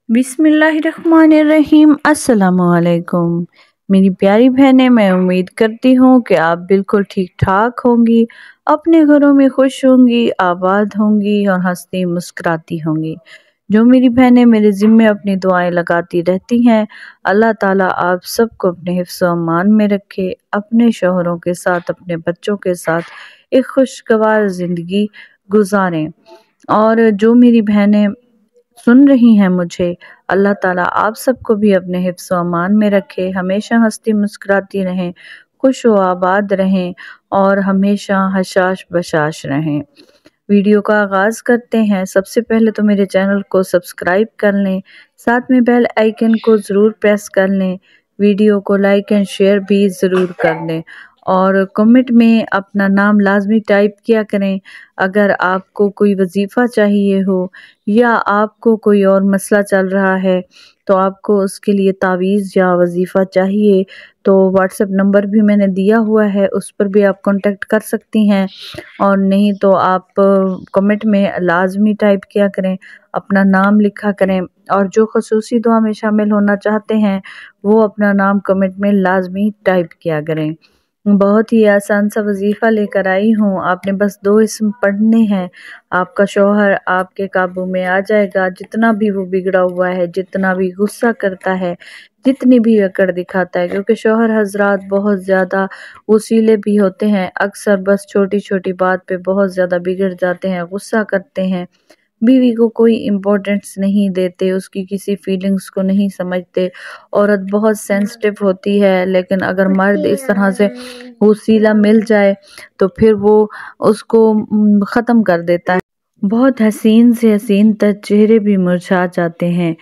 बिस्मिल्लाहिर्रहमानिर्रहीम। अस्सलामुअलैकुम मेरी प्यारी बहनें, मैं उम्मीद करती हूँ कि आप बिल्कुल ठीक ठाक होंगी, अपने घरों में खुश होंगी, आबाद होंगी और हंसती मुस्कुराती होंगी। जो मेरी बहनें मेरे ज़िम्मे अपनी दुआएं लगाती रहती हैं, अल्लाह ताला आप सबको अपने हिफ्ज़ व अमान में रखे, अपने शौहरों के साथ, अपने बच्चों के साथ एक खुशगवार ज़िंदगी गुजारें। और जो मेरी बहनें सुन रही हैं मुझे, अल्लाह ताला आप सबको भी अपने हिफ्ज़ व अमान में रखे, हमेशा हंसती मुस्कुराती रहें, खुश व आबाद रहें और हमेशा हशाश बशाश रहें। वीडियो का आगाज़ करते हैं। सबसे पहले तो मेरे चैनल को सब्सक्राइब कर लें, साथ में बेल आइकन को ज़रूर प्रेस कर लें, वीडियो को लाइक एंड शेयर भी ज़रूर कर लें और कमेंट में अपना नाम लाजमी टाइप किया करें। अगर आपको कोई वजीफ़ा चाहिए हो या आपको कोई और मसला चल रहा है तो आपको उसके लिए तावीज़ या वजीफ़ा चाहिए तो व्हाट्सएप नंबर भी मैंने दिया हुआ है, उस पर भी आप कांटेक्ट कर सकती हैं। और नहीं तो आप कमेंट में लाजमी टाइप किया करें, अपना नाम लिखा करें और जो खसूसी दुआ में शामिल होना चाहते हैं वो अपना नाम कमेंट में लाजमी टाइप किया करें। बहुत ही आसान सा वजीफ़ा लेकर आई हूँ, आपने बस 2 इस्म पढ़ने हैं, आपका शौहर आपके काबू में आ जाएगा। जितना भी वो बिगड़ा हुआ है, जितना भी गुस्सा करता है, जितनी भी अकड़ दिखाता है, क्योंकि शौहर हजरात बहुत ज़्यादा वसीले भी होते हैं, अक्सर बस छोटी छोटी बात पे बहुत ज़्यादा बिगड़ जाते हैं, गुस्सा करते हैं, बीवी को कोई इम्पोर्टेंस नहीं देते, उसकी किसी फीलिंग्स को नहीं समझते। औरत बहुत सेंसिटिव होती है, लेकिन अगर मर्द इस तरह से वसीला मिल जाए तो फिर वो उसको ख़त्म कर देता है। बहुत हसीन से हसीन तर चेहरे भी मुरझा जाते हैं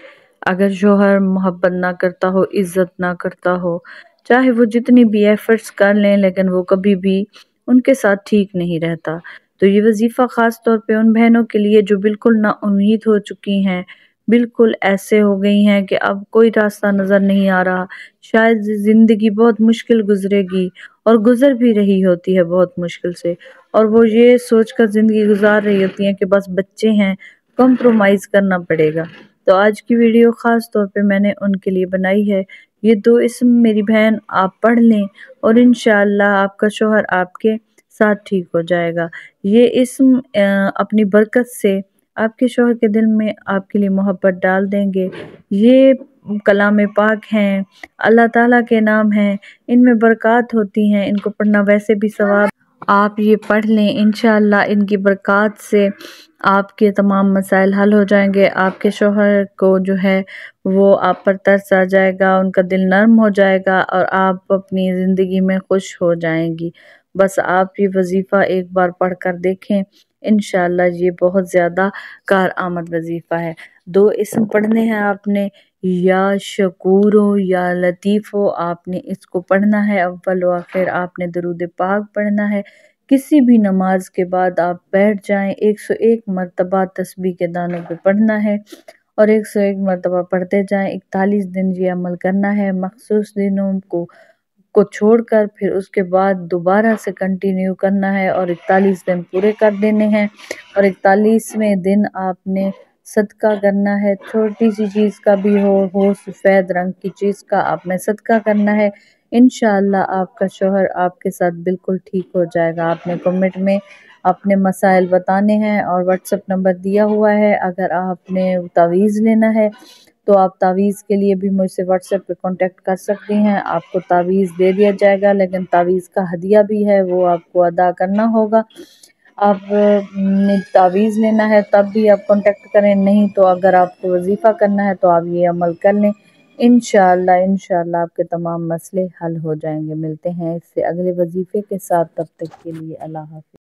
अगर शौहर मोहब्बत ना करता हो, इज्जत ना करता हो, चाहे वो जितनी भी एफर्ट्स कर लें लेकिन वो कभी भी उनके साथ ठीक नहीं रहता। तो ये वजीफ़ा ख़ास तौर पे उन बहनों के लिए जो बिल्कुल ना उम्मीद हो चुकी हैं, बिल्कुल ऐसे हो गई हैं कि अब कोई रास्ता नज़र नहीं आ रहा, शायद ज़िंदगी बहुत मुश्किल गुजरेगी और गुजर भी रही होती है बहुत मुश्किल से, और वो ये सोचकर ज़िंदगी गुजार रही होती हैं कि बस बच्चे हैं, कॉम्प्रोमाइज़ करना पड़ेगा। तो आज की वीडियो ख़ास तौर पे मैंने उनके लिए बनाई है। ये 2 इस्म मेरी बहन आप पढ़ लें और इंशाअल्लाह आपका शौहर आपके साथ ठीक हो जाएगा। ये इस्म अपनी बरकत से आपके शौहर के दिल में आपके लिए मोहब्बत डाल देंगे। ये कलाम पाक हैं, अल्लाह ताला के नाम हैं, इनमें बरक़ात होती हैं, इनको पढ़ना वैसे भी सवाब। आप ये पढ़ लें, इंशाअल्लाह इनकी बरक़ात से आपके तमाम मसाइल हल हो जाएंगे। आपके शौहर को जो है वो आप पर तरस आ जाएगा, उनका दिल नरम हो जाएगा और आप अपनी ज़िंदगी में खुश हो जाएंगी। बस आप ये वजीफ़ा एक बार पढ़ कर देखें, इंशाअल्लाह ये बहुत ज़्यादा कारआमद वजीफ़ा है। 2 इस्म पढ़ने हैं आपने, या शकूरो या लतीफ़ो, आपने इसको पढ़ना है। अव्वल व आखिर आपने दरूद पाक पढ़ना है। किसी भी नमाज के बाद आप बैठ जाएं, 101 मरतबा तस्बीह के दानों पे पढ़ना है और 101 मरतबा पढ़ते जाएं। 41 दिन ये अमल करना है, मखसूस दिनों को छोड़कर फिर उसके बाद दोबारा से कंटिन्यू करना है और 41 दिन पूरे कर देने हैं। और 41वें दिन आपने सदका करना है, छोटी सी चीज़ का भी हो सफ़ेद रंग की चीज़ का आपने सदका करना है। इंशाअल्लाह आपका शौहर आपके साथ बिल्कुल ठीक हो जाएगा। आपने कमेंट में अपने मसाइल बताने हैं और व्हाट्सएप नंबर दिया हुआ है। अगर आपने तावीज़ लेना है तो आप तावीज़ के लिए भी मुझसे व्हाट्सएप पे कांटेक्ट कर सकती हैं। आपको तावीज़ दे दिया जाएगा, लेकिन तावीज़ का हदिया भी है, वो आपको अदा करना होगा। आप तावीज़ लेना है तब भी आप कांटेक्ट करें, नहीं तो अगर आपको वजीफ़ा करना है तो आप ये अमल कर लें। इंशाअल्लाह आपके तमाम मसले हल हो जाएंगे। मिलते हैं इससे अगले वजीफ़े के साथ, तब तक के लिए अल्लाह हाफ़िज़।